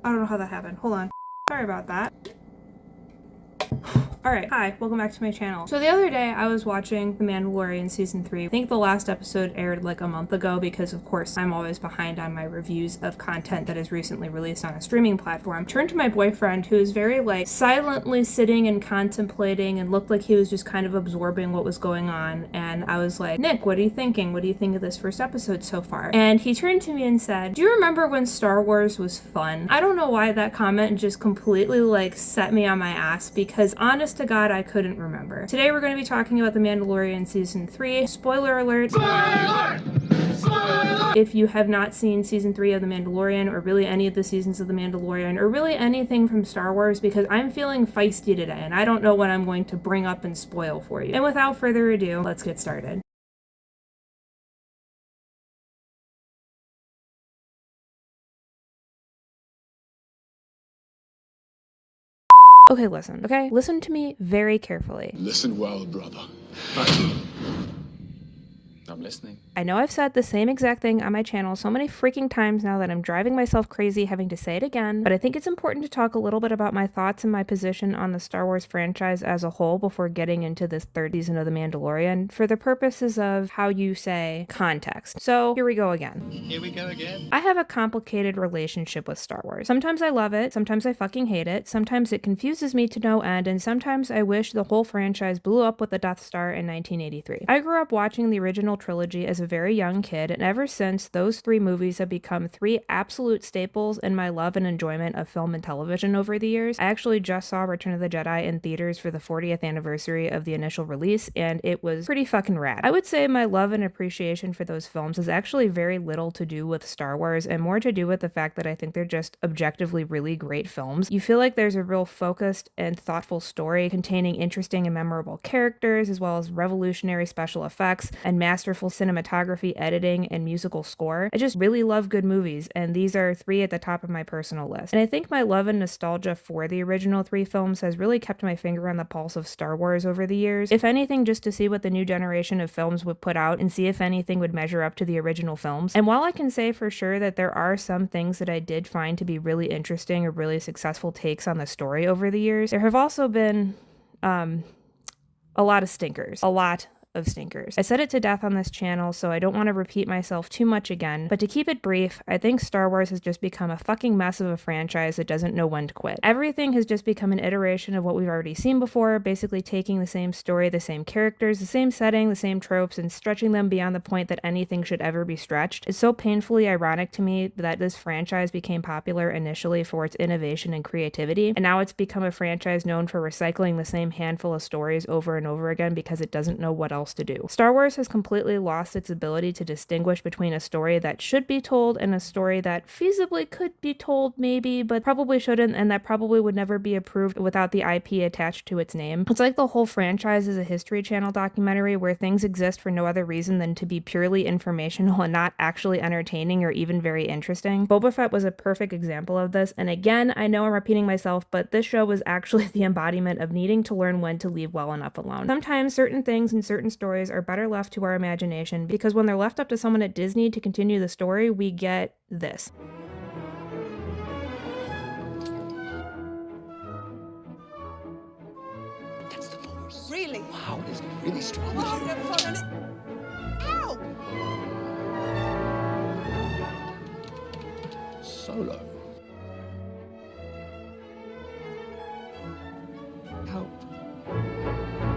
I don't know how that happened. Hold on. Sorry about that. Alright, hi, welcome back to my channel. So the other day I was watching The Mandalorian Season 3. I think the last episode aired like a month ago because of course I'm always behind on my reviews of content that is recently released on a streaming platform. Turned to my boyfriend who is very like silently sitting and contemplating and looked like he was just kind of absorbing what was going on, and I was like, Nick, what are you thinking? What do you think of this first episode so far? And he turned to me and said, do you remember when Star Wars was fun? I don't know why that comment just completely like set me on my ass, because honest to God, I couldn't remember. Today we're going to be talking about The Mandalorian Season 3. Spoiler alert! Spoiler! Spoiler! If you have not seen Season 3 of The Mandalorian, or really any of the seasons of The Mandalorian, or really anything from Star Wars, because I'm feeling feisty today and I don't know what I'm going to bring up and spoil for you. And without further ado, let's get started. Okay, listen. Okay? Listen to me very carefully. Listen well, brother. I'm listening. I know I've said the same exact thing on my channel so many freaking times now that I'm driving myself crazy having to say it again, but I think it's important to talk a little bit about my thoughts and my position on the Star Wars franchise as a whole before getting into this third season of The Mandalorian for the purposes of, how you say, context. So here we go again. Here we go again. I have a complicated relationship with Star Wars. Sometimes I love it, sometimes I fucking hate it, sometimes it confuses me to no end, and sometimes I wish the whole franchise blew up with the Death Star in 1983. I grew up watching the original trilogy as a very young kid, and ever since, those three movies have become three absolute staples in my love and enjoyment of film and television over the years. I actually just saw Return of the Jedi in theaters for the 40th anniversary of the initial release, and it was pretty fucking rad. I would say my love and appreciation for those films is actually very little to do with Star Wars, and more to do with the fact that I think they're just objectively really great films. You feel like there's a real focused and thoughtful story containing interesting and memorable characters, as well as revolutionary special effects and masterful cinematography, editing, and musical score. I just really love good movies, and these are three at the top of my personal list. And I think my love and nostalgia for the original three films has really kept my finger on the pulse of Star Wars over the years. If anything, just to see what the new generation of films would put out and see if anything would measure up to the original films. And while I can say for sure that there are some things that I did find to be really interesting or really successful takes on the story over the years, there have also been a lot of stinkers. A lot of stinkers. I said it to death on this channel, so I don't want to repeat myself too much again, but to keep it brief, I think Star Wars has just become a fucking mess of a franchise that doesn't know when to quit. Everything has just become an iteration of what we've already seen before, basically taking the same story, the same characters, the same setting, the same tropes, and stretching them beyond the point that anything should ever be stretched. It's so painfully ironic to me that this franchise became popular initially for its innovation and creativity, and now it's become a franchise known for recycling the same handful of stories over and over again because it doesn't know what else to do. Star Wars has completely lost its ability to distinguish between a story that should be told and a story that feasibly could be told maybe, but probably shouldn't, and that probably would never be approved without the IP attached to its name. It's like the whole franchise is a History Channel documentary where things exist for no other reason than to be purely informational and not actually entertaining or even very interesting. Boba Fett was a perfect example of this, and again, I know I'm repeating myself, but this show was actually the embodiment of needing to learn when to leave well enough alone. Sometimes certain things and certain stories are better left to our imagination, because when they're left up to someone at Disney to continue the story, we get this. That's the Force. Really? Wow, it is really strong. Oh, I've never found any. Ow! Solo. Help.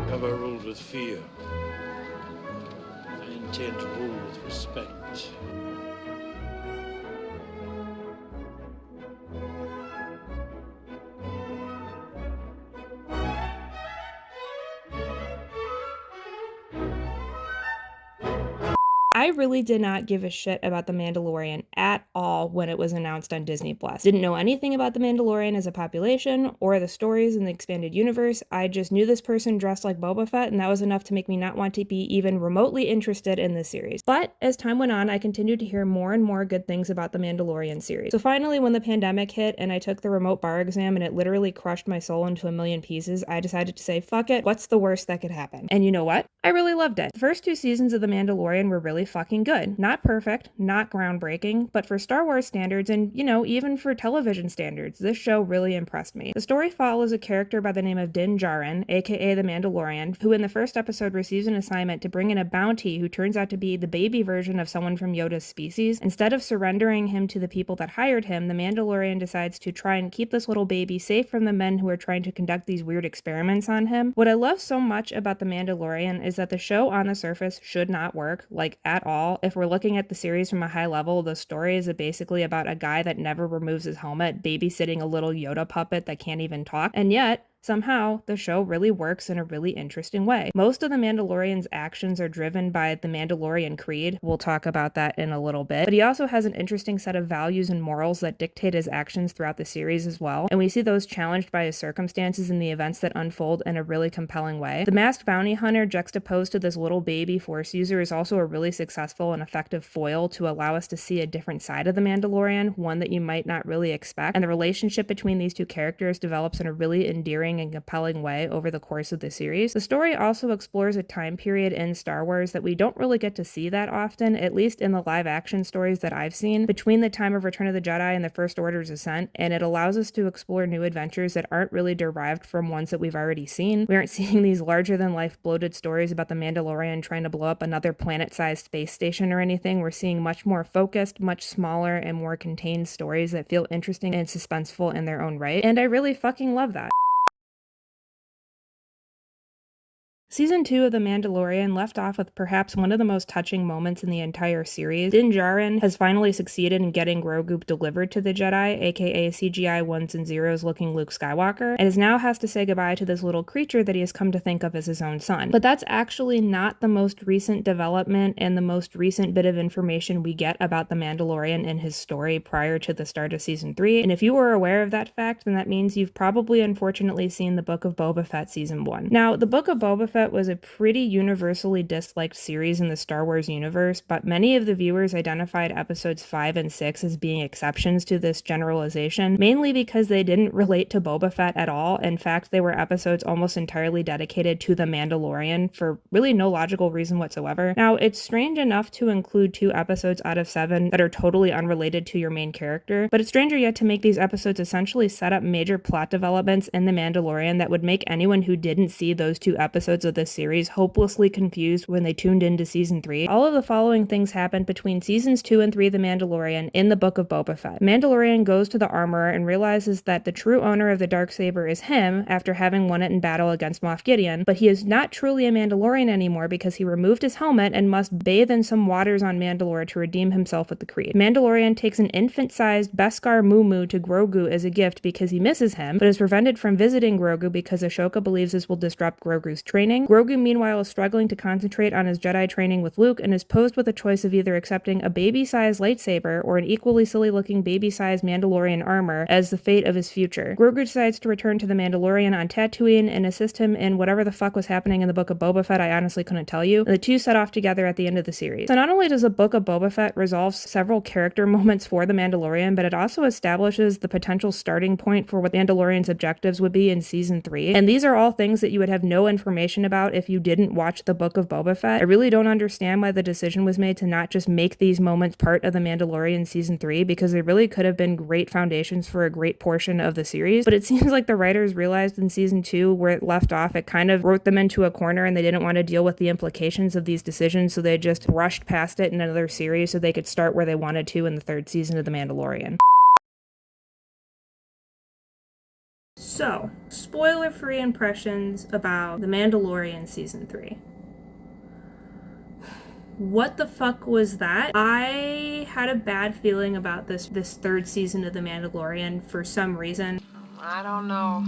Have I ruled with fear? I intend to rule with respect. I really did not give a shit about The Mandalorian at all when it was announced on Disney+. Didn't know anything about The Mandalorian as a population or the stories in the expanded universe. I just knew this person dressed like Boba Fett, and that was enough to make me not want to be even remotely interested in this series. But as time went on, I continued to hear more and more good things about The Mandalorian series. So finally, when the pandemic hit and I took the remote bar exam and it literally crushed my soul into a million pieces, I decided to say, fuck it, what's the worst that could happen? And you know what? I really loved it. The first two seasons of The Mandalorian were really fucking good. Not perfect, not groundbreaking, but for Star Wars standards and, even for television standards, this show really impressed me. The story follows a character by the name of Din Djarin, aka the Mandalorian, who in the first episode receives an assignment to bring in a bounty who turns out to be the baby version of someone from Yoda's species. Instead of surrendering him to the people that hired him, the Mandalorian decides to try and keep this little baby safe from the men who are trying to conduct these weird experiments on him. What I love so much about the Mandalorian is that the show on the surface should not work, like at all. If we're looking at the series from a high level, the story is basically about a guy that never removes his helmet, babysitting a little Yoda puppet that can't even talk, and yet somehow, the show really works in a really interesting way. Most of the Mandalorian's actions are driven by the Mandalorian creed. We'll talk about that in a little bit. But he also has an interesting set of values and morals that dictate his actions throughout the series as well. And we see those challenged by his circumstances and the events that unfold in a really compelling way. The masked bounty hunter juxtaposed to this little baby Force user is also a really successful and effective foil to allow us to see a different side of the Mandalorian, one that you might not really expect. And the relationship between these two characters develops in a really endearing and compelling way over the course of the series. The story also explores a time period in Star Wars that we don't really get to see that often, at least in the live action stories that I've seen, between the time of Return of the Jedi and the First Order's ascent, and it allows us to explore new adventures that aren't really derived from ones that we've already seen. We aren't seeing these larger-than-life bloated stories about the Mandalorian trying to blow up another planet-sized space station or anything. We're seeing much more focused, much smaller, and more contained stories that feel interesting and suspenseful in their own right, and I really fucking love that. Season 2 of The Mandalorian left off with perhaps one of the most touching moments in the entire series. Din Djarin has finally succeeded in getting Grogu delivered to the Jedi, aka CGI ones and zeros looking Luke Skywalker, and now has to say goodbye to this little creature that he has come to think of as his own son. But that's actually not the most recent development and the most recent bit of information we get about the Mandalorian and his story prior to the start of Season 3, and if you were aware of that fact, then that means you've probably unfortunately seen the Book of Boba Fett Season 1. Now, the Book of Boba Fett was a pretty universally disliked series in the Star Wars universe, but many of the viewers identified episodes 5 and 6 as being exceptions to this generalization, mainly because they didn't relate to Boba Fett at all. In fact, they were episodes almost entirely dedicated to the Mandalorian for really no logical reason whatsoever. Now, it's strange enough to include 2 episodes out of 7 that are totally unrelated to your main character, but it's stranger yet to make these episodes essentially set up major plot developments in The Mandalorian that would make anyone who didn't see those 2 episodes of this series hopelessly confused when they tuned into Season 3. All of the following things happened between Seasons 2 and 3 of The Mandalorian in the Book of Boba Fett. Mandalorian goes to the armorer and realizes that the true owner of the Darksaber is him after having won it in battle against Moth Gideon, but he is not truly a Mandalorian anymore because he removed his helmet and must bathe in some waters on Mandalore to redeem himself with the creed. Mandalorian takes an infant-sized Beskar Moo to Grogu as a gift because he misses him, but is prevented from visiting Grogu because Ashoka believes this will disrupt Grogu's training. Grogu meanwhile is struggling to concentrate on his Jedi training with Luke and is posed with a choice of either accepting a baby-sized lightsaber or an equally silly-looking baby-sized Mandalorian armor as the fate of his future. Grogu decides to return to the Mandalorian on Tatooine and assist him in whatever the fuck was happening in the Book of Boba Fett. I honestly couldn't tell you. And the 2 set off together at the end of the series. So not only does the Book of Boba Fett resolve several character moments for the Mandalorian, but it also establishes the potential starting point for what Mandalorian's objectives would be in Season 3. And these are all things that you would have no information about if you didn't watch the Book of Boba Fett. I really don't understand why the decision was made to not just make these moments part of the Mandalorian Season 3, because they really could have been great foundations for a great portion of the series. But it seems like the writers realized in Season 2 where it left off, it kind of wrote them into a corner and they didn't want to deal with the implications of these decisions, so they just rushed past it in another series so they could start where they wanted to in the 3rd season of The Mandalorian. So, spoiler-free impressions about The Mandalorian Season 3. What the fuck was that? I had a bad feeling about this 3rd season of The Mandalorian for some reason. I don't know.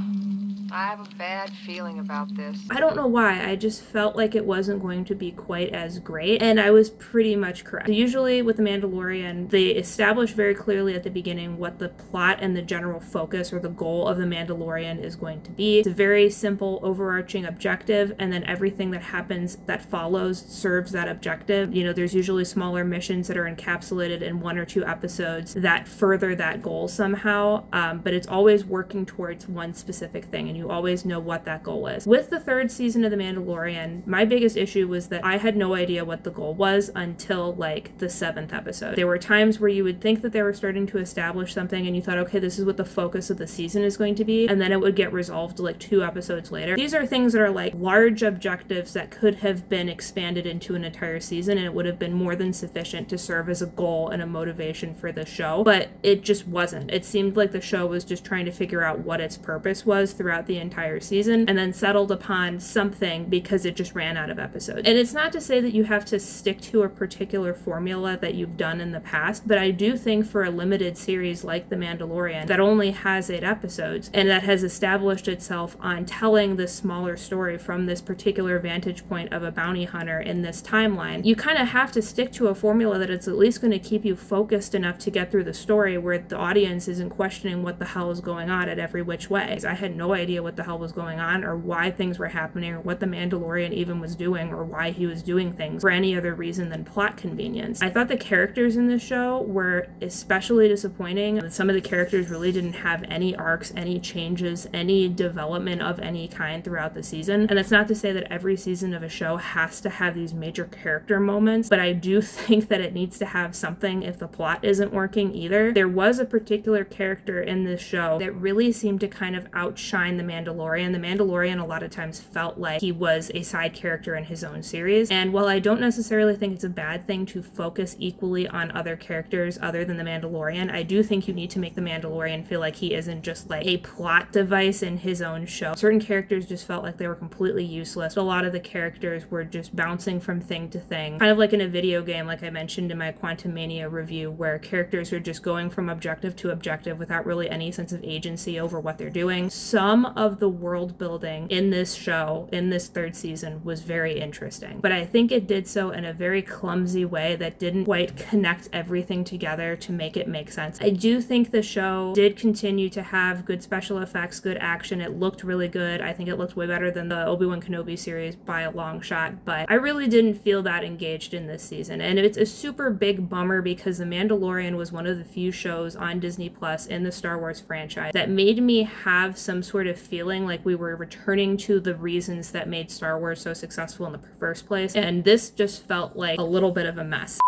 I have a bad feeling about this. I don't know why, I just felt like it wasn't going to be quite as great, and I was pretty much correct. So usually with The Mandalorian, they establish very clearly at the beginning what the plot and the general focus or the goal of The Mandalorian is going to be. It's a very simple, overarching objective, and then everything that happens that follows serves that objective. You know, there's usually smaller missions that are encapsulated in 1 or 2 episodes that further that goal somehow, but it's always working working towards one specific thing, and you always know what that goal is. With the third season of The Mandalorian, my biggest issue was that I had no idea what the goal was until like the 7th episode. There were times where you would think that they were starting to establish something and you thought, okay, this is what the focus of the season is going to be, and then it would get resolved like 2 episodes later. These are things that are like large objectives that could have been expanded into an entire season, and it would have been more than sufficient to serve as a goal and a motivation for the show, but it just wasn't. It seemed like the show was just trying to figure out what its purpose was throughout the entire season, and then settled upon something because it just ran out of episodes. And it's not to say that you have to stick to a particular formula that you've done in the past, but I do think for a limited series like The Mandalorian that only has 8 episodes and that has established itself on telling this smaller story from this particular vantage point of a bounty hunter in this timeline, you kind of have to stick to a formula that it's at least going to keep you focused enough to get through the story where the audience isn't questioning what the hell is going on at every which way. I had no idea what the hell was going on or why things were happening or what the Mandalorian even was doing or why he was doing things for any other reason than plot convenience. I thought the characters in this show were especially disappointing. Some of the characters really didn't have any arcs, any changes, any development of any kind throughout the season. And that's not to say that every season of a show has to have these major character moments, but I do think that it needs to have something if the plot isn't working either. There was a particular character in this show that really seemed to kind of outshine the Mandalorian. The Mandalorian a lot of times felt like he was a side character in his own series, and while I don't necessarily think it's a bad thing to focus equally on other characters other than the Mandalorian, I do think you need to make the Mandalorian feel like he isn't just like a plot device in his own show. Certain characters just felt like they were completely useless. A lot of the characters were just bouncing from thing to thing, kind of like in a video game, like I mentioned in my Quantum Mania review, where characters are just going from objective to objective without really any sense of agency over what they're doing. Some of the world building in this show, in this third season, was very interesting, but I think it did so in a very clumsy way that didn't quite connect everything together to make it make sense. I do think the show did continue to have good special effects, good action. It looked really good. I think it looked way better than the Obi-Wan Kenobi series by a long shot, but I really didn't feel that engaged in this season. And it's a super big bummer because The Mandalorian was one of the few shows on Disney Plus in the Star Wars franchise that made me have some sort of feeling like we were returning to the reasons that made Star Wars so successful in the first place. And this just felt like a little bit of a mess.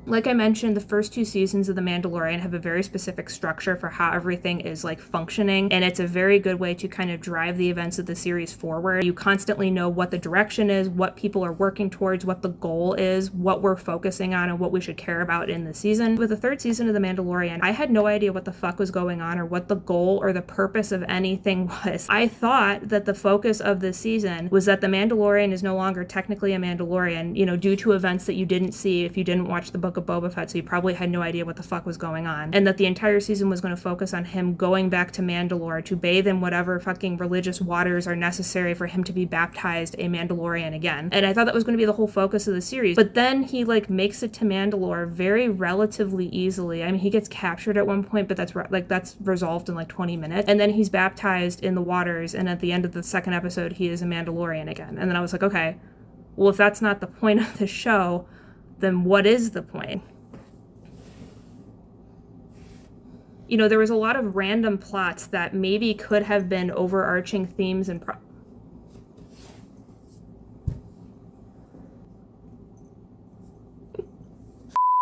Like I mentioned, the first 2 seasons of The Mandalorian have a very specific structure for how everything is like functioning, and it's a very good way to kind of drive the events of the series forward. You constantly know what the direction is, what people are working towards, what the goal is, what we're focusing on, and what we should care about in the season. With the third season of The Mandalorian, I had no idea what the fuck was going on or what the goal or the purpose of anything was. I thought that the focus of this season was that the Mandalorian is no longer technically a Mandalorian, you know, due to events that you didn't see if you didn't watch the book of Boba Fett, so you probably had no idea what the fuck was going on, and that the entire season was going to focus on him going back to Mandalore to bathe in whatever fucking religious waters are necessary for him to be baptized a Mandalorian again. And I thought that was going to be the whole focus of the series, but then he like makes it to Mandalore very relatively easily. I mean, he gets captured at one point, but that's resolved in like 20 minutes, and then he's baptized in the waters, and at the end of the second episode he is a Mandalorian again. And then I was like, okay, well, if that's not the point of the show, then what is the point? You know, there was a lot of random plots that maybe could have been overarching themes and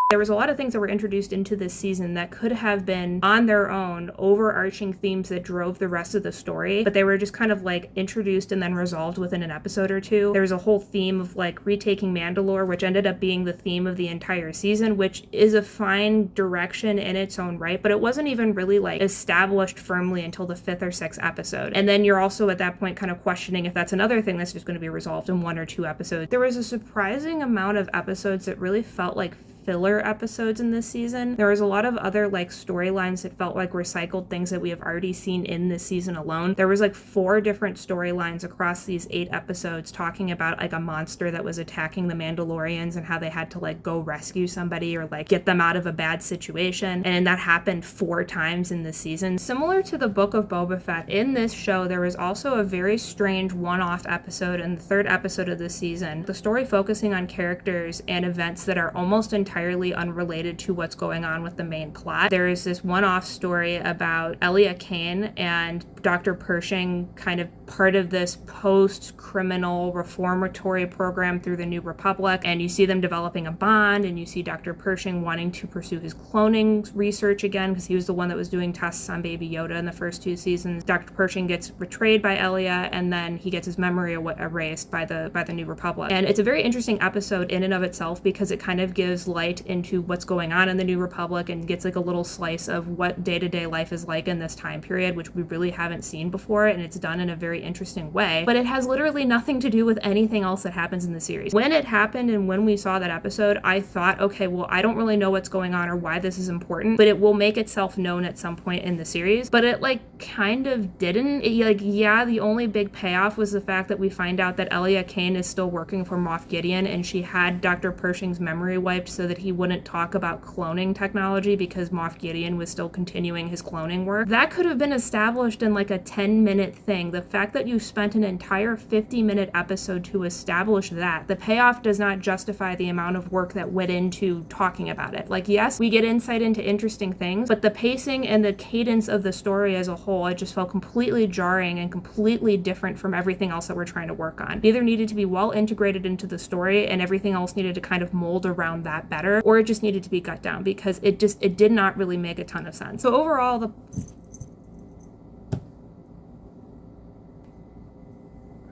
there was a lot of things that were introduced into this season that could have been on their own overarching themes that drove the rest of the story, but they were just kind of like introduced and then resolved within an episode or two. There was a whole theme of like retaking Mandalore, which ended up being the theme of the entire season, which is a fine direction in its own right, but it wasn't even really like established firmly until the 5th or 6th episode. And then you're also at that point kind of questioning if that's another thing that's just going to be resolved in 1 or 2 episodes. There was a surprising amount of episodes that really felt like filler episodes in this season. There was a lot of other like storylines that felt like recycled things that we have already seen in this season alone. There was like 4 different storylines across these 8 episodes talking about like a monster that was attacking the Mandalorians and how they had to like go rescue somebody or like get them out of a bad situation. And that happened 4 times in this season. Similar to the book of Boba Fett, in this show there was also a very strange one-off episode in the 3rd episode of this season. The story focusing on characters and events that are almost entirely entirely unrelated to what's going on with the main plot. There is this one-off story about Elia Kane and Dr. Pershing, kind of part of this post-criminal reformatory program through the New Republic, and you see them developing a bond, and you see Dr. Pershing wanting to pursue his cloning research again, because he was the one that was doing tests on Baby Yoda in the first 2 seasons. Dr. Pershing gets betrayed by Elia, and then he gets his memory erased by the New Republic. And it's a very interesting episode in and of itself, because it kind of gives light into what's going on in the New Republic and gets like a little slice of what day-to-day life is like in this time period, which we really haven't seen before, and it's done in a very interesting way. But it has literally nothing to do with anything else that happens in the series. When it happened and when we saw that episode, I thought, okay, well, I don't really know what's going on or why this is important, but it will make itself known at some point in the series. But it like kind of didn't. Yeah, the only big payoff was the fact that we find out that Elia Kane is still working for Moth Gideon, and she had Dr. Pershing's memory wiped so that he wouldn't talk about cloning technology because Moth Gideon was still continuing his cloning work. That could have been established in like a 10-minute thing. The fact that you spent an entire 50-minute episode to establish that, the payoff does not justify the amount of work that went into talking about it. Like, yes, we get insight into interesting things, but the pacing and the cadence of the story as a whole, it just felt completely jarring and completely different from everything else that we're trying to work on. Either needed to be well integrated into the story and everything else needed to kind of mold around that better, or it just needed to be cut down, because it did not really make a ton of sense. So overall, the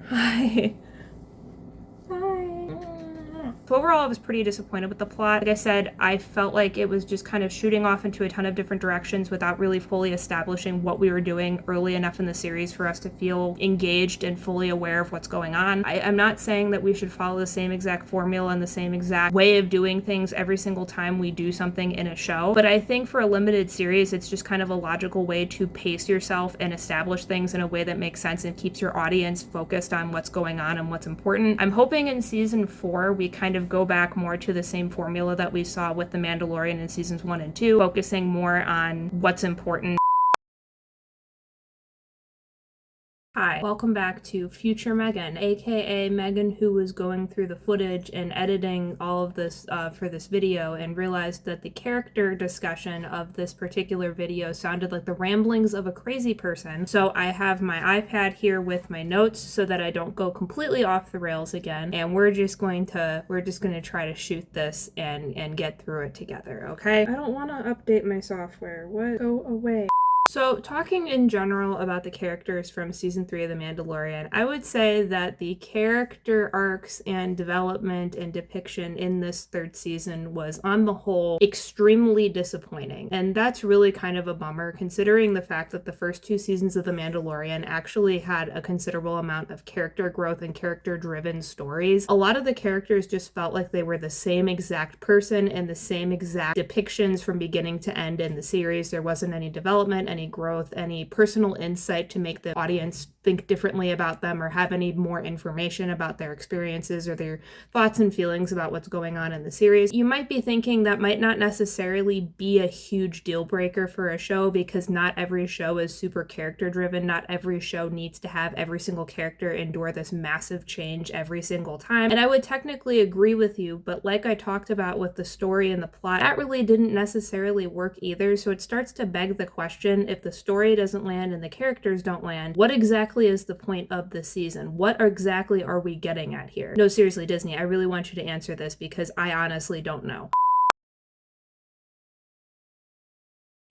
Hi. So overall, I was pretty disappointed with the plot. Like I said, I felt like it was just kind of shooting off into a ton of different directions without really fully establishing what we were doing early enough in the series for us to feel engaged and fully aware of what's going on. I'm not saying that we should follow the same exact formula and the same exact way of doing things every single time we do something in a show, but I think for a limited series, it's just kind of a logical way to pace yourself and establish things in a way that makes sense and keeps your audience focused on what's going on and what's important. I'm hoping in season 4, we kind of go back more to the same formula that we saw with The Mandalorian in seasons 1 and 2, focusing more on what's important. Hi, welcome back to Future Megan, aka Megan, who was going through the footage and editing all of this for this video and realized that the character discussion of this particular video sounded like the ramblings of a crazy person. So I have my iPad here with my notes so that I don't go completely off the rails again, and we're just going to try to shoot this and get through it together, okay? I don't want to update my software. What? Go away. So talking in general about the characters from season 3 of The Mandalorian, I would say that the character arcs and development and depiction in this 3rd season was on the whole extremely disappointing. And that's really kind of a bummer, considering the fact that the first 2 seasons of The Mandalorian actually had a considerable amount of character growth and character-driven stories. A lot of the characters just felt like they were the same exact person and the same exact depictions from beginning to end in the series. There wasn't any development, any growth, any personal insight to make the audience think differently about them or have any more information about their experiences or their thoughts and feelings about what's going on in the series. You might be thinking that might not necessarily be a huge deal breaker for a show, because not every show is super character driven. Not every show needs to have every single character endure this massive change every single time. And I would technically agree with you, but like I talked about with the story and the plot, that really didn't necessarily work either. So it starts to beg the question, if the story doesn't land and the characters don't land, what exactly is the point of the season? What exactly are we getting at here? No, seriously, Disney, I really want you to answer this, because I honestly don't know.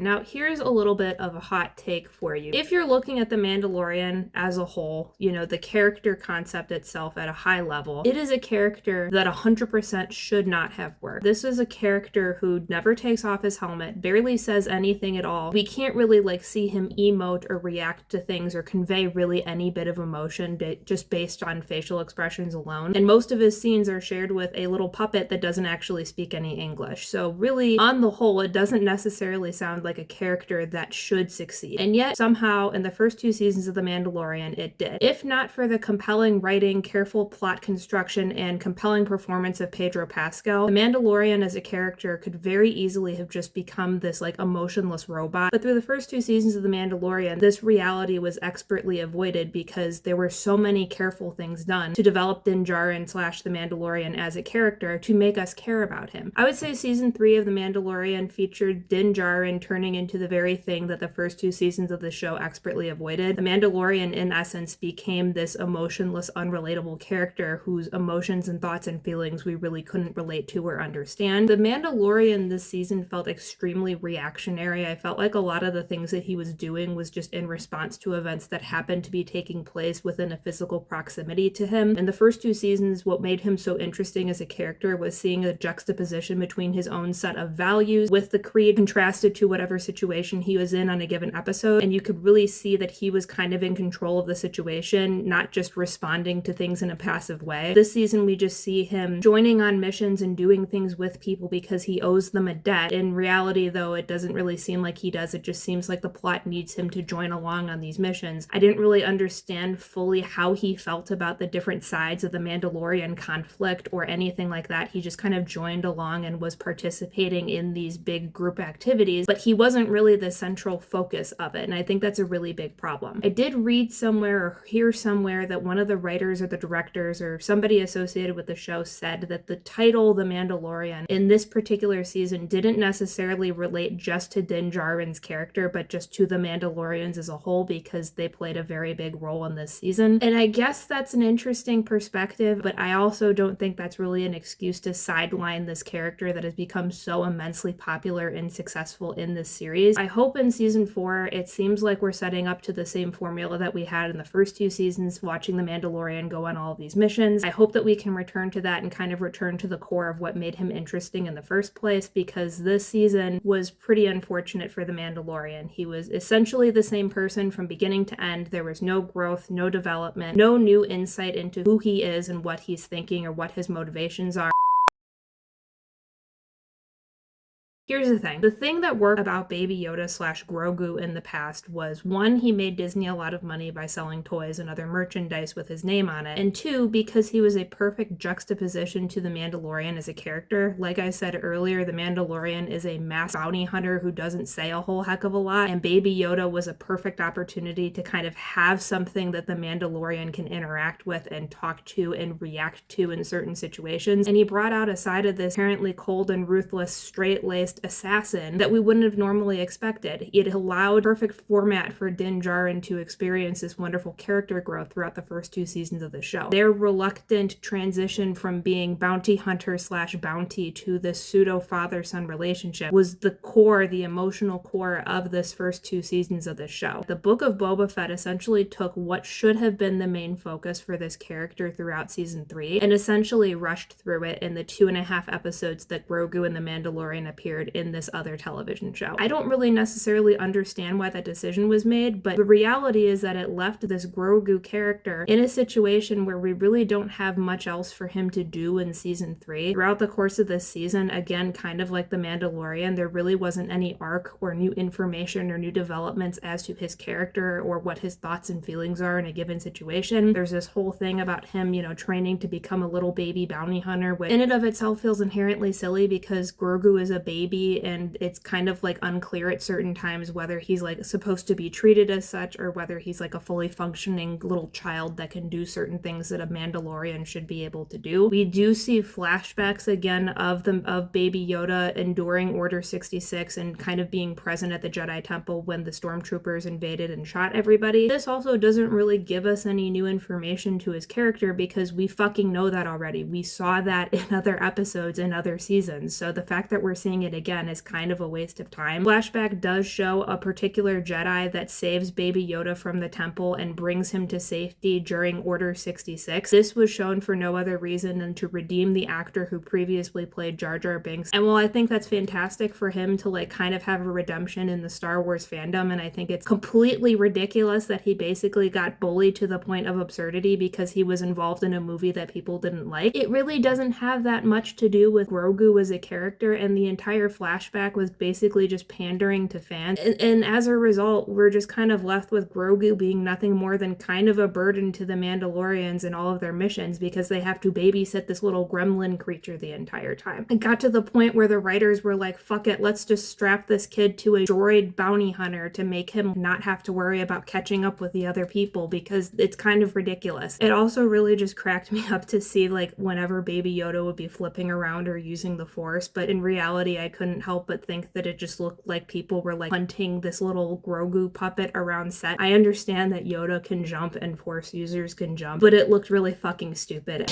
Now, here's a little bit of a hot take for you. If you're looking at The Mandalorian as a whole, you know, the character concept itself at a high level, it is a character that 100% should not have worked. This is a character who never takes off his helmet, barely says anything at all. We can't really see him emote or react to things or convey really any bit of emotion just based on facial expressions alone. And most of his scenes are shared with a little puppet that doesn't actually speak any English. So really, on the whole, it doesn't necessarily sound like like a character that should succeed. And yet, somehow, in the first 2 seasons of The Mandalorian, it did. If not for the compelling writing, careful plot construction, and compelling performance of Pedro Pascal, The Mandalorian as a character could very easily have just become this like emotionless robot. But through the first 2 seasons of The Mandalorian, this reality was expertly avoided because there were so many careful things done to develop Din Djarin / The Mandalorian as a character to make us care about him. I would say season 3 of The Mandalorian featured Din Djarin turning into the very thing that the first 2 seasons of the show expertly avoided. The Mandalorian, in essence, became this emotionless, unrelatable character whose emotions and thoughts and feelings we really couldn't relate to or understand. The Mandalorian this season felt extremely reactionary. I felt like a lot of the things that he was doing was just in response to events that happened to be taking place within a physical proximity to him. In the first 2 seasons, what made him so interesting as a character was seeing a juxtaposition between his own set of values with the creed contrasted to whatever situation he was in on a given episode, and you could really see that he was kind of in control of the situation, not just responding to things in a passive way. This season, we just see him joining on missions and doing things with people because he owes them a debt. In reality, though, it doesn't really seem like he does. It just seems like the plot needs him to join along on these missions. I didn't really understand fully how he felt about the different sides of the Mandalorian conflict or anything like that. He just kind of joined along and was participating in these big group activities, but he wasn't really the central focus of it, and I think that's a really big problem. I did read somewhere or hear somewhere that one of the writers or the directors or somebody associated with the show said that the title The Mandalorian in this particular season didn't necessarily relate just to Din Djarin's character, but just to the Mandalorians as a whole, because they played a very big role in this season. And I guess that's an interesting perspective, but I also don't think that's really an excuse to sideline this character that has become so immensely popular and successful in this series. I hope in season 4 it seems like we're setting up to the same formula that we had in the first 2 seasons, watching the Mandalorian go on all of these missions. I hope that we can return to that and kind of return to the core of what made him interesting in the first place, because this season was pretty unfortunate for the Mandalorian. He was essentially the same person from beginning to end. There was no growth, no development, no new insight into who he is and what he's thinking or what his motivations are. Here's the thing. The thing that worked about Baby Yoda / Grogu in the past was, 1, he made Disney a lot of money by selling toys and other merchandise with his name on it, and 2, because he was a perfect juxtaposition to the Mandalorian as a character. Like I said earlier, the Mandalorian is a mass bounty hunter who doesn't say a whole heck of a lot, and Baby Yoda was a perfect opportunity to kind of have something that the Mandalorian can interact with and talk to and react to in certain situations, and he brought out a side of this apparently cold and ruthless, straight-laced assassin that we wouldn't have normally expected. It allowed perfect format for Din Djarin to experience this wonderful character growth throughout the first 2 seasons of the show. Their reluctant transition from being bounty hunter / bounty to this pseudo father-son relationship was the core, the emotional core of this first 2 seasons of the show. The Book of Boba Fett essentially took what should have been the main focus for this character throughout season 3 and essentially rushed through it in the 2.5 episodes that Grogu and the Mandalorian appeared in this other television show. I don't really necessarily understand why that decision was made, but the reality is that it left this Grogu character in a situation where we really don't have much else for him to do in season 3. Throughout the course of this season, again, kind of like The Mandalorian, there really wasn't any arc or new information or new developments as to his character or what his thoughts and feelings are in a given situation. There's this whole thing about him, training to become a little baby bounty hunter, which in and of itself feels inherently silly because Grogu is a baby and it's kind of like unclear at certain times whether he's like supposed to be treated as such or whether he's like a fully functioning little child that can do certain things that a Mandalorian should be able to do. We do see flashbacks again of Baby Yoda enduring Order 66 and kind of being present at the Jedi Temple when the stormtroopers invaded and shot everybody. This also doesn't really give us any new information to his character because we fucking know that already. We saw that in other episodes in other seasons, so the fact that we're seeing it again is kind of a waste of time. Flashback does show a particular Jedi that saves Baby Yoda from the temple and brings him to safety during Order 66. This was shown for no other reason than to redeem the actor who previously played Jar Jar Binks. And while I think that's fantastic for him to like kind of have a redemption in the Star Wars fandom, and I think it's completely ridiculous that he basically got bullied to the point of absurdity because he was involved in a movie that people didn't like, it really doesn't have that much to do with Grogu as a character, and the entire flashback was basically just pandering to fans. And as a result, we're just kind of left with Grogu being nothing more than kind of a burden to the Mandalorians in all of their missions because they have to babysit this little gremlin creature the entire time. It got to the point where the writers were like, fuck it, let's just strap this kid to a droid bounty hunter to make him not have to worry about catching up with the other people because it's kind of ridiculous. It also really just cracked me up to see like whenever Baby Yoda would be flipping around or using the Force, but in reality I couldn't help but think that it just looked like people were like hunting this little Grogu puppet around set. I understand that Yoda can jump and Force users can jump, but it looked really fucking stupid.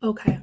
Okay.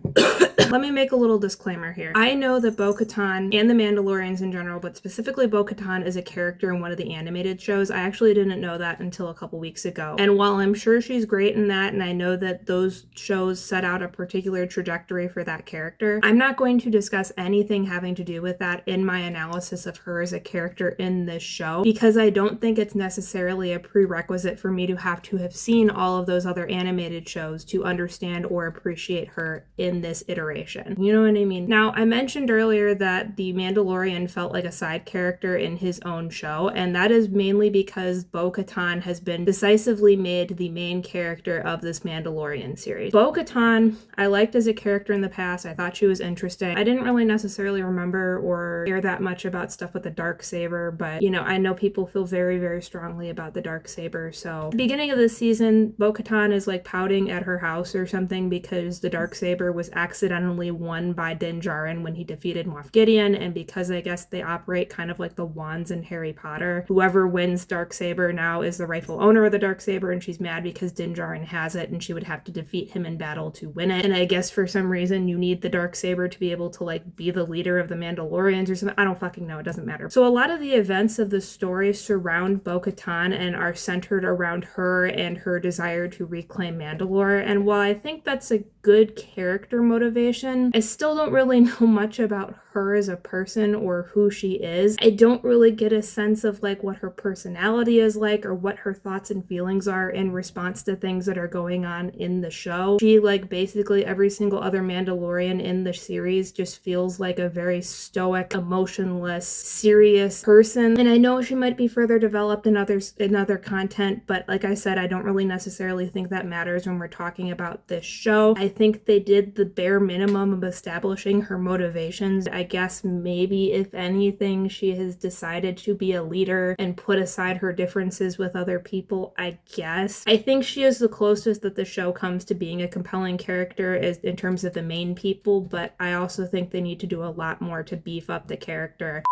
Let me make a little disclaimer here. I know that Bo-Katan and the Mandalorians in general, but specifically Bo-Katan is a character in one of the animated shows. I actually didn't know that until a couple weeks ago. And while I'm sure she's great in that, and I know that those shows set out a particular trajectory for that character, I'm not going to discuss anything having to do with that in my analysis of her as a character in this show, because I don't think it's necessarily a prerequisite for me to have seen all of those other animated shows to understand or appreciate her in this iteration. You know what I mean? Now, I mentioned earlier that the Mandalorian felt like a side character in his own show, and that is mainly because Bo-Katan has been decisively made the main character of this Mandalorian series. Bo-Katan, I liked as a character in the past. I thought she was interesting. I didn't really necessarily remember or care that much about stuff with the Darksaber, but, you know, I know people feel very, very strongly about the Darksaber, so at the beginning of this season, Bo-Katan is like pouting at her house or something because the Darksaber was accidentally won by Din Djarin when he defeated Moth Gideon, and because I guess they operate kind of like the wands in Harry Potter, whoever wins Darksaber now is the rightful owner of the Darksaber, and she's mad because Din Djarin has it and she would have to defeat him in battle to win it. And I guess for some reason you need the Darksaber to be able to like be the leader of the Mandalorians or something. I don't fucking know, it doesn't matter. So a lot of the events of the story surround Bo-Katan and are centered around her and her desire to reclaim Mandalore, and while I think that's a good character motivation, I still don't really know much about her as a person or who she is. I don't really get a sense of like what her personality is like or what her thoughts and feelings are in response to things that are going on in the show. She, like basically every single other Mandalorian in the series, just feels like a very stoic, emotionless, serious person. And I know she might be further developed in other content, but like I said, I don't really necessarily think that matters when we're talking about this show. I think they did the bare minimum of establishing her motivations. I guess maybe if anything, she has decided to be a leader and put aside her differences with other people, I guess. I think she is the closest that the show comes to being a compelling character in terms of the main people, but I also think they need to do a lot more to beef up the character.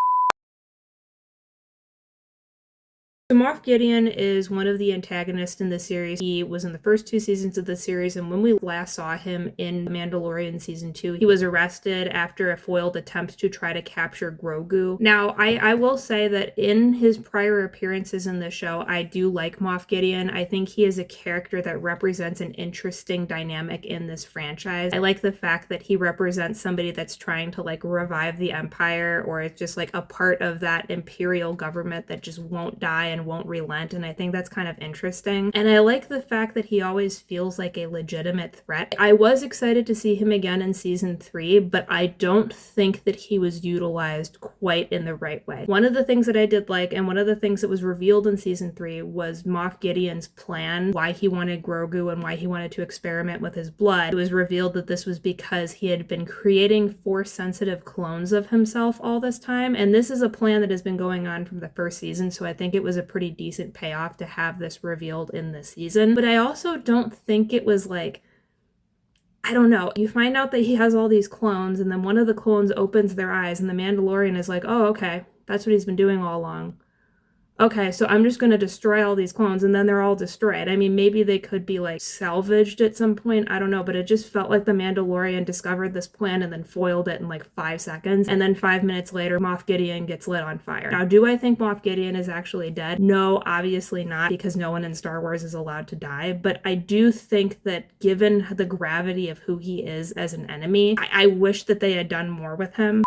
So Moth Gideon is one of the antagonists in the series. He was in the first 2 seasons of the series, and when we last saw him in Mandalorian Season 2, he was arrested after a foiled attempt to try to capture Grogu. Now, I will say that in his prior appearances in the show, I do like Moth Gideon. I think he is a character that represents an interesting dynamic in this franchise. I like the fact that he represents somebody that's trying to like revive the Empire, or is just like a part of that Imperial government that just won't die and won't relent, and I think that's kind of interesting. And I like the fact that he always feels like a legitimate threat. I was excited to see him again in Season 3, but I don't think that he was utilized quite in the right way. One of the things that I did like, and one of the things that was revealed in Season 3, was Moff Gideon's plan, why he wanted Grogu and why he wanted to experiment with his blood. It was revealed that this was because he had been creating Force-sensitive clones of himself all this time, and this is a plan that has been going on from the first season, so I think it was a pretty decent payoff to have this revealed in this season. But I also don't think it was like, I don't know, you find out that he has all these clones, and then one of the clones opens their eyes, and the Mandalorian is like, oh, okay, that's what he's been doing all along. Okay, so I'm just going to destroy all these clones, and then they're all destroyed. I mean, maybe they could be, like, salvaged at some point. I don't know, but it just felt like the Mandalorian discovered this plan and then foiled it in, like, 5 seconds. And then 5 minutes later, Moff Gideon gets lit on fire. Now, do I think Moff Gideon is actually dead? No, obviously not, because no one in Star Wars is allowed to die. But I do think that given the gravity of who he is as an enemy, I wish that they had done more with him.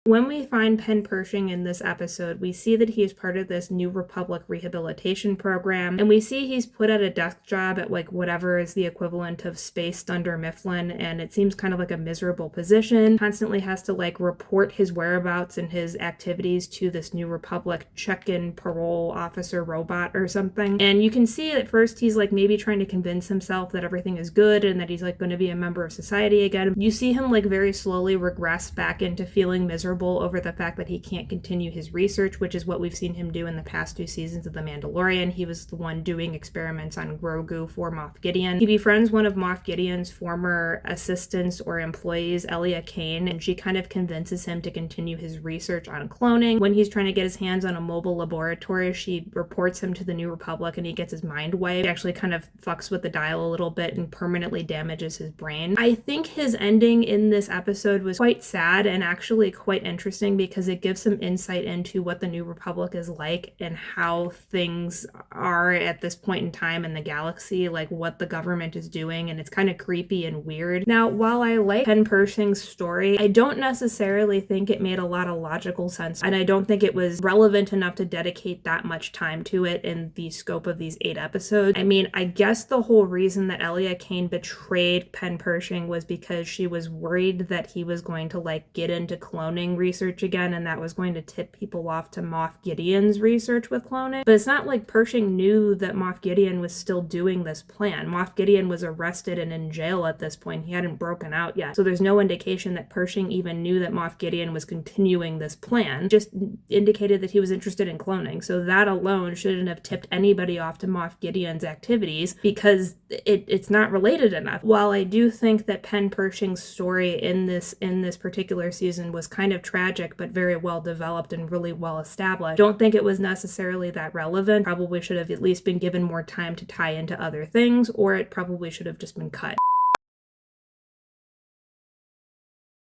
When we find Penn Pershing in this episode, we see that he is part of this New Republic rehabilitation program, and we see he's put at a desk job at like whatever is the equivalent of Space Thunder Mifflin, and it seems kind of like a miserable position. Constantly has to like report his whereabouts and his activities to this New Republic check-in parole officer robot or something. And you can see at first he's like maybe trying to convince himself that everything is good and that he's like going to be a member of society again. You see him like very slowly regress back into feeling miserable over the fact that he can't continue his research, which is what we've seen him do in the past 2 seasons of The Mandalorian. He was the one doing experiments on Grogu for Moth Gideon. He befriends one of Moth Gideon's former assistants or employees, Elia Kane, and she kind of convinces him to continue his research on cloning. When he's trying to get his hands on a mobile laboratory, she reports him to the New Republic and he gets his mind wiped. He actually kind of fucks with the dial a little bit and permanently damages his brain. I think his ending in this episode was quite sad and actually quite interesting because it gives some insight into what the New Republic is like and how things are at this point in time in the galaxy, like what the government is doing, and it's kind of creepy and weird. Now, while I like Penn Pershing's story, I don't necessarily think it made a lot of logical sense, and I don't think it was relevant enough to dedicate that much time to it in the scope of these 8 episodes. I mean, I guess the whole reason that Elia Kane betrayed Penn Pershing was because she was worried that he was going to like get into cloning research again, and that was going to tip people off to Moth Gideon's research with cloning. But it's not like Pershing knew that Moth Gideon was still doing this plan. Moth Gideon was arrested and in jail at this point. He hadn't broken out yet. So there's no indication that Pershing even knew that Moth Gideon was continuing this plan. Just indicated that he was interested in cloning. So that alone shouldn't have tipped anybody off to Moth Gideon's activities because it's not related enough. While I do think that Penn Pershing's story in this particular season was kind of tragic but very well developed and really well established, don't think it was necessarily that relevant. Probably should have at least been given more time to tie into other things, or it probably should have just been cut.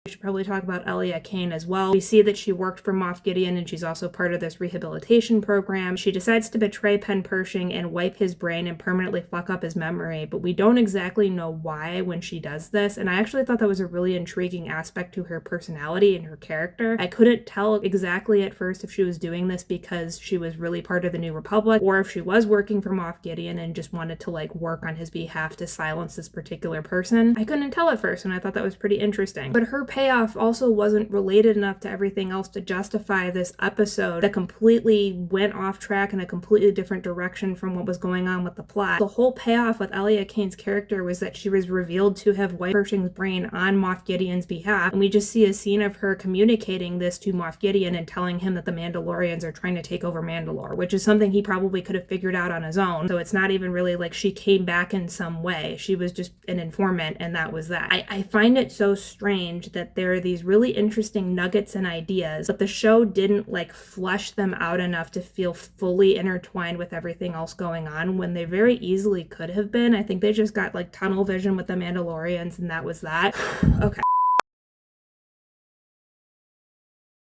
We should probably talk about Elia Kane as well. We see that she worked for Moff Gideon and she's also part of this rehabilitation program. She decides to betray Penn Pershing and wipe his brain and permanently fuck up his memory, but we don't exactly know why when she does this, and I actually thought that was a really intriguing aspect to her personality and her character. I couldn't tell exactly at first if she was doing this because she was really part of the New Republic or if she was working for Moff Gideon and just wanted to like work on his behalf to silence this particular person. I couldn't tell at first, and I thought that was pretty interesting. But her payoff also wasn't related enough to everything else to justify this episode that completely went off track in a completely different direction from what was going on with the plot. The whole payoff with Elia Kane's character was that she was revealed to have wiped Pershing's brain on Moff Gideon's behalf, and we just see a scene of her communicating this to Moff Gideon and telling him that the Mandalorians are trying to take over Mandalore, which is something he probably could have figured out on his own. So it's not even really like she came back in some way. She was just an informant, and that was that. I find it so strange that there are these really interesting nuggets and ideas, but the show didn't like flesh them out enough to feel fully intertwined with everything else going on when they very easily could have been. I think they just got like tunnel vision with the Mandalorians, and that was that. Okay.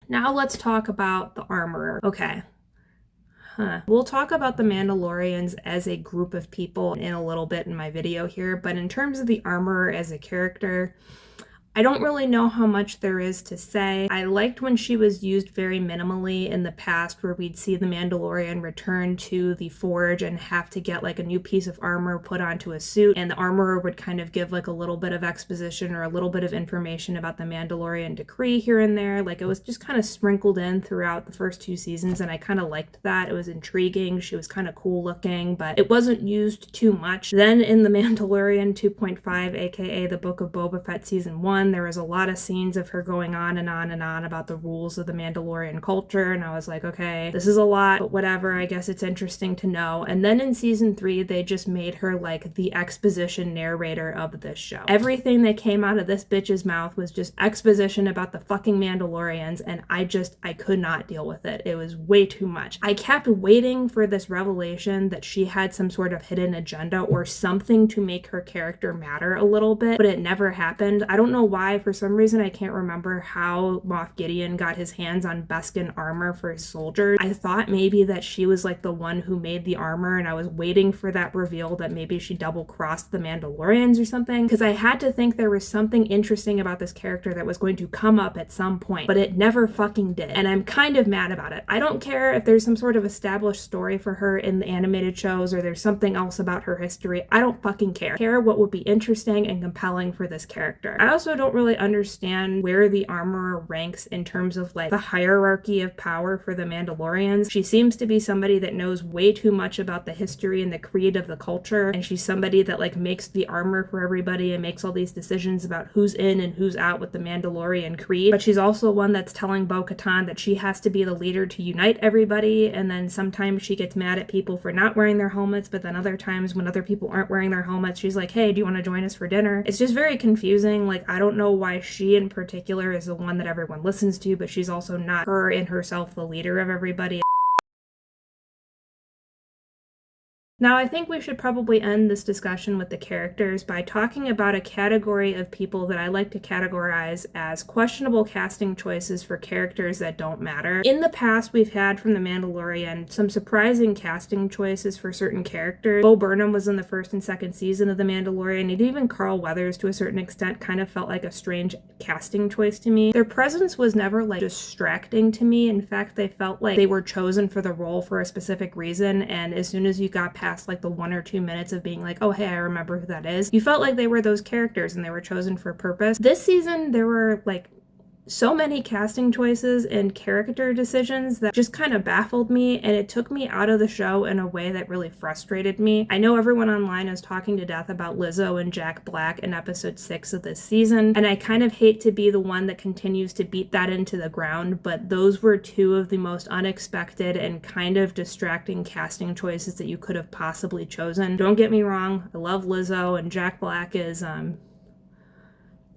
Now let's talk about the armorer. Okay. We'll talk about the Mandalorians as a group of people in a little bit in my video here, but in terms of the armorer as a character, I don't really know how much there is to say. I liked when she was used very minimally in the past, where we'd see the Mandalorian return to the forge and have to get like a new piece of armor put onto a suit, and the armorer would kind of give like a little bit of exposition or a little bit of information about the Mandalorian decree here and there. Like it was just kind of sprinkled in throughout the first 2 seasons, and I kind of liked that. It was intriguing. She was kind of cool looking, but it wasn't used too much. Then in The Mandalorian 2.5, aka the Book of Boba Fett Season 1, there was a lot of scenes of her going on and on and on about the rules of the Mandalorian culture, and I was like, okay, this is a lot, but whatever, I guess it's interesting to know. And then in Season 3, they just made her like the exposition narrator of this show. Everything that came out of this bitch's mouth was just exposition about the fucking Mandalorians, and I could not deal with it. It was way too much. I kept waiting for this revelation that she had some sort of hidden agenda or something to make her character matter a little bit, but it never happened. I don't know why why, for some reason I can't remember how Moth Gideon got his hands on Beskar armor for his soldiers. I thought maybe that she was like the one who made the armor, and I was waiting for that reveal that maybe she double-crossed the Mandalorians or something, because I had to think there was something interesting about this character that was going to come up at some point, but it never fucking did, and I'm kind of mad about it. I don't care if there's some sort of established story for her in the animated shows or there's something else about her history. I don't fucking care. I care what would be interesting and compelling for this character. I also don't really understand where the armorer ranks in terms of like the hierarchy of power for the Mandalorians. She seems to be somebody that knows way too much about the history and the creed of the culture, and she's somebody that like makes the armor for everybody and makes all these decisions about who's in and who's out with the Mandalorian creed. But she's also one that's telling Bo-Katan that she has to be the leader to unite everybody, and then sometimes she gets mad at people for not wearing their helmets, but then other times when other people aren't wearing their helmets, she's like, hey, do you want to join us for dinner? It's just very confusing. Like, I don't know why she in particular is the one that everyone listens to, but she's also not her in herself the leader of everybody. Now, I think we should probably end this discussion with the characters by talking about a category of people that I like to categorize as questionable casting choices for characters that don't matter. In the past, we've had from The Mandalorian some surprising casting choices for certain characters. Bo Burnham was in the first and second season of The Mandalorian, and even Carl Weathers, to a certain extent, kind of felt like a strange casting choice to me. Their presence was never, like, distracting to me. In fact, they felt like they were chosen for the role for a specific reason, and as soon as you got past like the 1 or 2 minutes of being like, oh hey, I remember who that is, you felt like they were those characters and they were chosen for a purpose. This season there were like so many casting choices and character decisions that just kind of baffled me, and it took me out of the show in a way that really frustrated me. I know everyone online is talking to death about Lizzo and Jack Black in episode 6 of this season, and I kind of hate to be the one that continues to beat that into the ground, but those were two of the most unexpected and kind of distracting casting choices that you could have possibly chosen. Don't get me wrong, I love Lizzo, and Jack Black is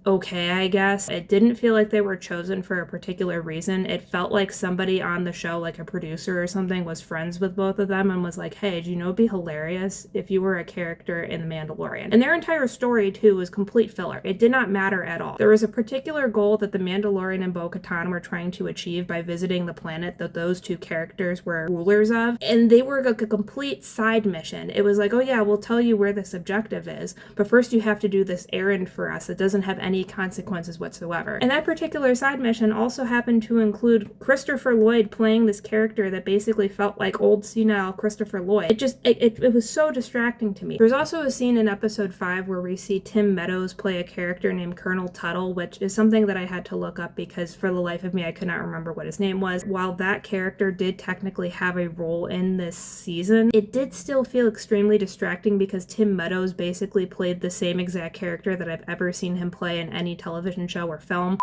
okay, I guess. It didn't feel like they were chosen for a particular reason. It felt like somebody on the show, like a producer or something, was friends with both of them and was like, hey, do you know it'd be hilarious if you were a character in The Mandalorian? And their entire story, too, was complete filler. It did not matter at all. There was a particular goal that the Mandalorian and Bo-Katan were trying to achieve by visiting the planet that those two characters were rulers of, and they were a complete side mission. It was like, oh yeah, we'll tell you where this objective is, but first you have to do this errand for us that doesn't have any consequences whatsoever. And that particular side mission also happened to include Christopher Lloyd playing this character that basically felt like old senile Christopher Lloyd. It was so distracting to me. There's also a scene in episode 5 where we see Tim Meadows play a character named Colonel Tuttle, which is something that I had to look up because for the life of me I could not remember what his name was. While that character did technically have a role in this season, it did still feel extremely distracting because Tim Meadows basically played the same exact character that I've ever seen him play in any television show or film.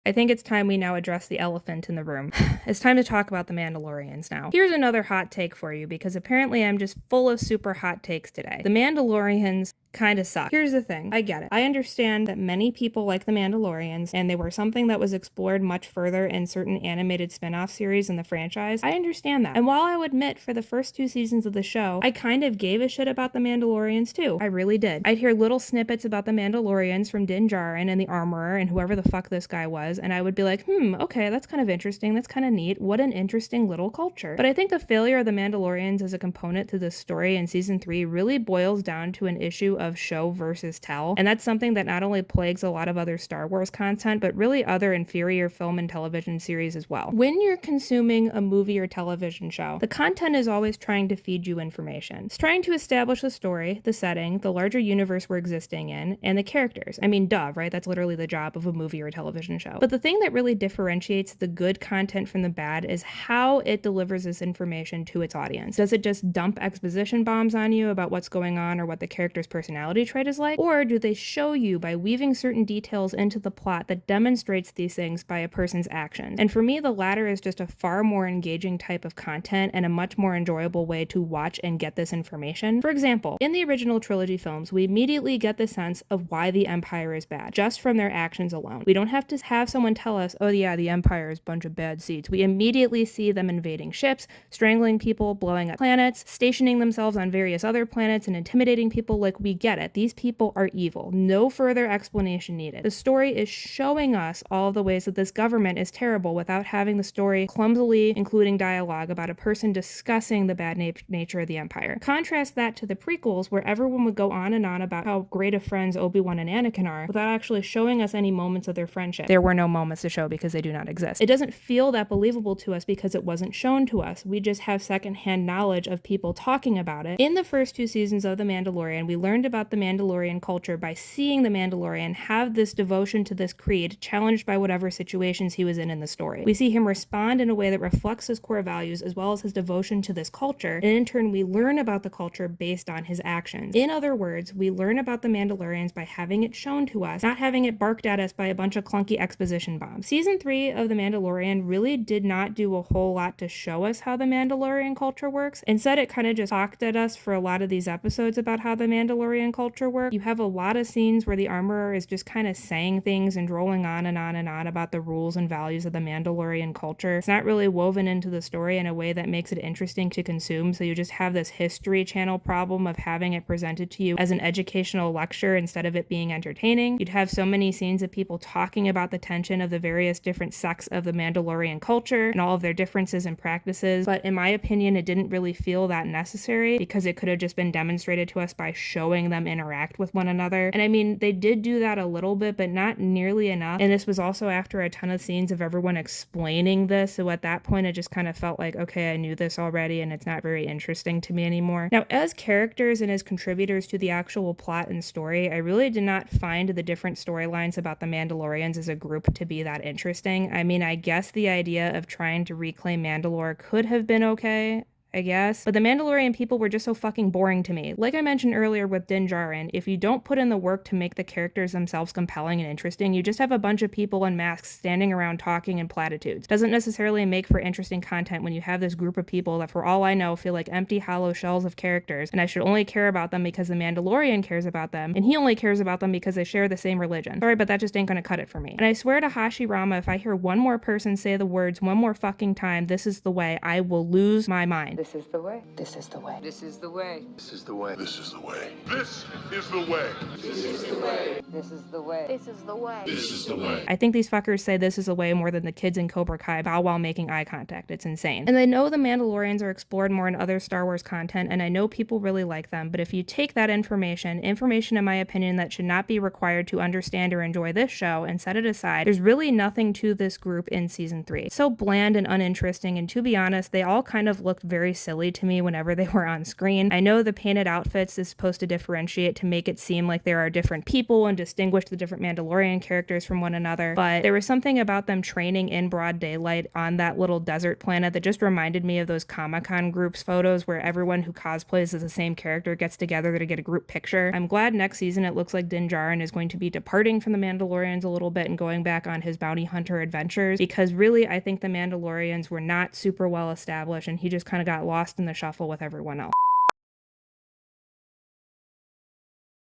I think it's time we now address the elephant in the room. It's time to talk about the Mandalorians now. Here's another hot take for you, because apparently I'm just full of super hot takes today. The Mandalorians kind of suck. Here's the thing. I get it. I understand that many people like the Mandalorians, and they were something that was explored much further in certain animated spin-off series in the franchise. I understand that. And while I would admit for the first 2 seasons of the show, I kind of gave a shit about the Mandalorians too. I really did. I'd hear little snippets about the Mandalorians from Din Djarin and the Armorer and whoever the fuck this guy was, and I would be like, okay, that's kind of interesting. That's kind of neat. What an interesting little culture. But I think the failure of the Mandalorians as a component to this story in season 3 really boils down to an issue of show versus tell, and that's something that not only plagues a lot of other Star Wars content, but really other inferior film and television series as well. When you're consuming a movie or television show, the content is always trying to feed you information. It's trying to establish the story, the setting, the larger universe we're existing in, and the characters. I mean, duh, right? That's literally the job of a movie or a television show. But the thing that really differentiates the good content from the bad is how it delivers this information to its audience. Does it just dump exposition bombs on you about what's going on or what the character's personality trait is like? Or do they show you by weaving certain details into the plot that demonstrates these things by a person's actions? And for me, the latter is just a far more engaging type of content and a much more enjoyable way to watch and get this information. For example, in the original trilogy films, we immediately get the sense of why the Empire is bad, just from their actions alone. We don't have to have someone tell us, oh yeah, the Empire is a bunch of bad seeds. We immediately see them invading ships, strangling people, blowing up planets, stationing themselves on various other planets, and intimidating people. Like, we get it. These people are evil. No further explanation needed. The story is showing us all of the ways that this government is terrible without having the story clumsily including dialogue about a person discussing the bad nature of the Empire. Contrast that to the prequels, where everyone would go on and on about how great of friends Obi-Wan and Anakin are without actually showing us any moments of their friendship. There were no moments to show because they do not exist. It doesn't feel that believable to us because it wasn't shown to us. We just have secondhand knowledge of people talking about it. In the first 2 seasons of The Mandalorian, we learned about the Mandalorian culture by seeing the Mandalorian have this devotion to this creed, challenged by whatever situations he was in the story. We see him respond in a way that reflects his core values as well as his devotion to this culture, and in turn we learn about the culture based on his actions. In other words, we learn about the Mandalorians by having it shown to us, not having it barked at us by a bunch of clunky exposition bombs. Season 3 of The Mandalorian really did not do a whole lot to show us how the Mandalorian culture works. Instead, it kind of just talked at us for a lot of these episodes about how the Mandalorian culture works. You have a lot of scenes where the armorer is just kind of saying things and rolling on and on and on about the rules and values of the Mandalorian culture. It's not really woven into the story in a way that makes it interesting to consume, so you just have this History Channel problem of having it presented to you as an educational lecture instead of it being entertaining. You'd have so many scenes of people talking about the tension of the various different sects of the Mandalorian culture and all of their differences and practices, but in my opinion, it didn't really feel that necessary because it could have just been demonstrated to us by showing them interact with one another. And I mean, they did do that a little bit, but not nearly enough. And this was also after a ton of scenes of everyone explaining this, so at that point, it just kind of felt like, okay, I knew this already and it's not very interesting to me anymore. Now, as characters and as contributors to the actual plot and story, I really did not find the different storylines about the Mandalorians as a group to be that interesting. I mean, I guess the idea of trying to reclaim Mandalore could have been okay, I guess. But the Mandalorian people were just so fucking boring to me. Like I mentioned earlier with Din Djarin, if you don't put in the work to make the characters themselves compelling and interesting, you just have a bunch of people in masks standing around talking in platitudes. Doesn't necessarily make for interesting content when you have this group of people that, for all I know, feel like empty, hollow shells of characters, and I should only care about them because the Mandalorian cares about them, and he only cares about them because they share the same religion. Sorry, but that just ain't gonna cut it for me. And I swear to Hashirama, if I hear one more person say the words one more fucking time, "This is the way," I will lose my mind. This is the way. This is the way. This is the way. This is the way. This is the way. This is the way. This is the way. This is the way. This is the way. I think these fuckers say this is the way more than the kids in Cobra Kai bow while making eye contact. It's insane. And I know the Mandalorians are explored more in other Star Wars content, and I know people really like them, but if you take that information in my opinion that should not be required to understand or enjoy this show, and set it aside, there's really nothing to this group in season 3. It's so bland and uninteresting, and to be honest, they all kind of looked very silly to me whenever they were on screen. I know the painted outfits is supposed to differentiate to make it seem like there are different people and distinguish the different Mandalorian characters from one another, but there was something about them training in broad daylight on that little desert planet that just reminded me of those Comic-Con groups photos where everyone who cosplays as the same character gets together to get a group picture. I'm glad next season it looks like Din Djarin is going to be departing from the Mandalorians a little bit and going back on his bounty hunter adventures, because really I think the Mandalorians were not super well established and he just kind of got lost in the shuffle with everyone else.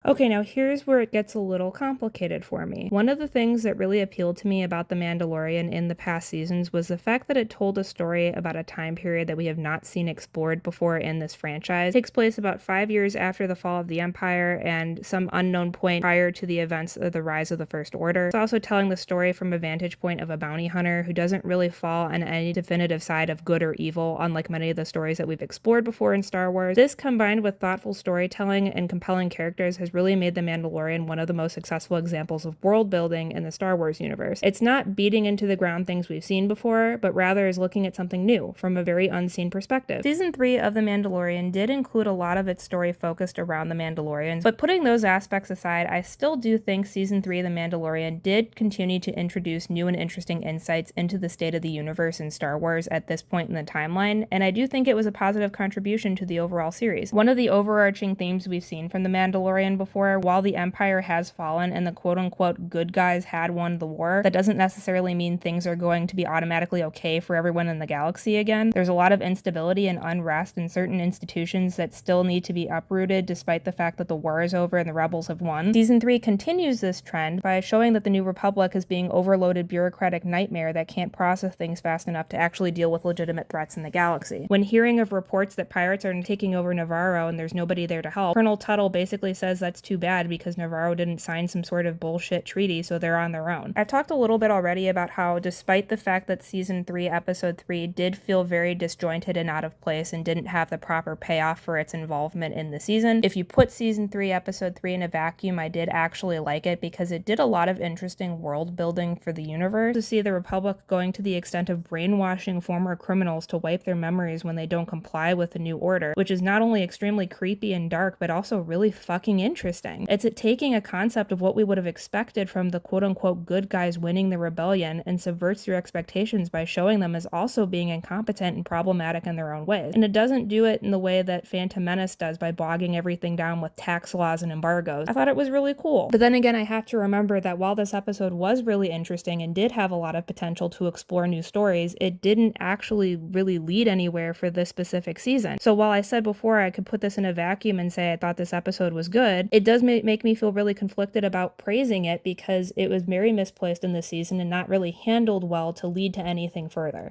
Okay, now here's where it gets a little complicated for me. One of the things that really appealed to me about The Mandalorian in the past seasons was the fact that it told a story about a time period that we have not seen explored before in this franchise. It takes place about 5 years after the fall of the Empire and some unknown point prior to the events of the rise of the First Order. It's also telling the story from a vantage point of a bounty hunter who doesn't really fall on any definitive side of good or evil, unlike many of the stories that we've explored before in Star Wars. This, combined with thoughtful storytelling and compelling characters, has really made The Mandalorian one of the most successful examples of world building in the Star Wars universe. It's not beating into the ground things we've seen before, but rather is looking at something new from a very unseen perspective. Season 3 of The Mandalorian did include a lot of its story focused around the Mandalorians, but putting those aspects aside, I still do think Season 3 of The Mandalorian did continue to introduce new and interesting insights into the state of the universe in Star Wars at this point in the timeline, and I do think it was a positive contribution to the overall series. One of the overarching themes we've seen from The Mandalorian before, while the Empire has fallen and the quote-unquote good guys had won the war, that doesn't necessarily mean things are going to be automatically okay for everyone in the galaxy again. There's a lot of instability and unrest in certain institutions that still need to be uprooted despite the fact that the war is over and the rebels have won. Season 3 continues this trend by showing that the New Republic is being overloaded bureaucratic nightmare that can't process things fast enough to actually deal with legitimate threats in the galaxy. When hearing of reports that pirates are taking over Navarro and there's nobody there to help, Colonel Tuttle basically says that that's too bad because Navarro didn't sign some sort of bullshit treaty, so they're on their own. I've talked a little bit already about how, despite the fact that season 3, episode 3 did feel very disjointed and out of place and didn't have the proper payoff for its involvement in the season, if you put season 3, episode 3 in a vacuum, I did actually like it because it did a lot of interesting world building for the universe. To see the Republic going to the extent of brainwashing former criminals to wipe their memories when they don't comply with the new order, which is not only extremely creepy and dark, but also really fucking interesting. It's taking a concept of what we would have expected from the quote-unquote good guys winning the rebellion and subverts your expectations by showing them as also being incompetent and problematic in their own ways. And it doesn't do it in the way that Phantom Menace does by bogging everything down with tax laws and embargoes. I thought it was really cool. But then again, I have to remember that while this episode was really interesting and did have a lot of potential to explore new stories, it didn't actually really lead anywhere for this specific season. So while I said before I could put this in a vacuum and say I thought this episode was good, it does make me feel really conflicted about praising it because it was very misplaced in this season and not really handled well to lead to anything further.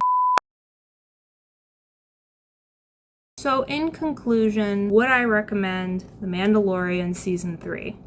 So in conclusion, would I recommend The Mandalorian Season 3?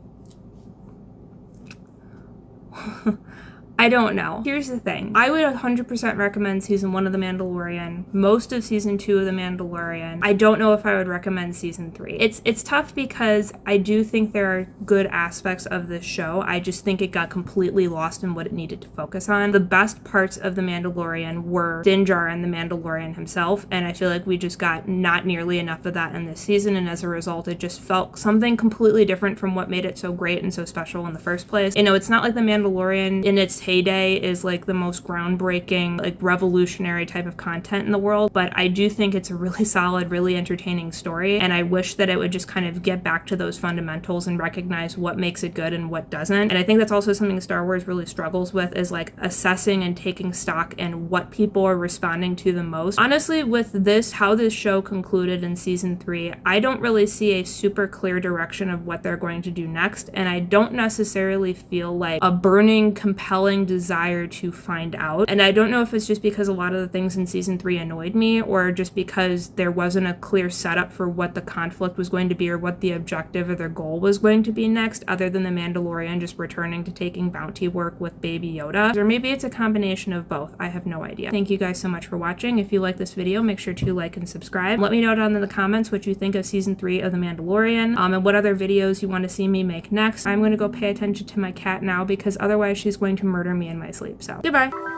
I don't know. Here's the thing. I would 100% recommend season 1 of The Mandalorian, most of season 2 of The Mandalorian. I don't know if I would recommend season 3. It's tough because I do think there are good aspects of this show. I just think it got completely lost in what it needed to focus on. The best parts of The Mandalorian were Din Djarin and The Mandalorian himself, and I feel like we just got not nearly enough of that in this season, and as a result, it just felt something completely different from what made it so great and so special in the first place. You know, it's not like The Mandalorian in its heyday is like the most groundbreaking, like revolutionary type of content in the world, but I do think it's a really solid, really entertaining story, and I wish that it would just kind of get back to those fundamentals and recognize what makes it good and what doesn't. And I think that's also something Star Wars really struggles with, is like assessing and taking stock in what people are responding to the most. Honestly, with this, how this show concluded in season 3, I don't really see a super clear direction of what they're going to do next, and I don't necessarily feel like a burning, compelling desire to find out. And I don't know if it's just because a lot of the things in season 3 annoyed me, or just because there wasn't a clear setup for what the conflict was going to be or what the objective or their goal was going to be next, other than the Mandalorian just returning to taking bounty work with Baby Yoda. Or maybe it's a combination of both. I have no idea. Thank you guys so much for watching. If you like this video, make sure to like and subscribe. Let me know down in the comments what you think of season 3 of The Mandalorian, and what other videos you want to see me make next. I'm going to go pay attention to my cat now because otherwise she's going to murder me in my sleep. So, goodbye.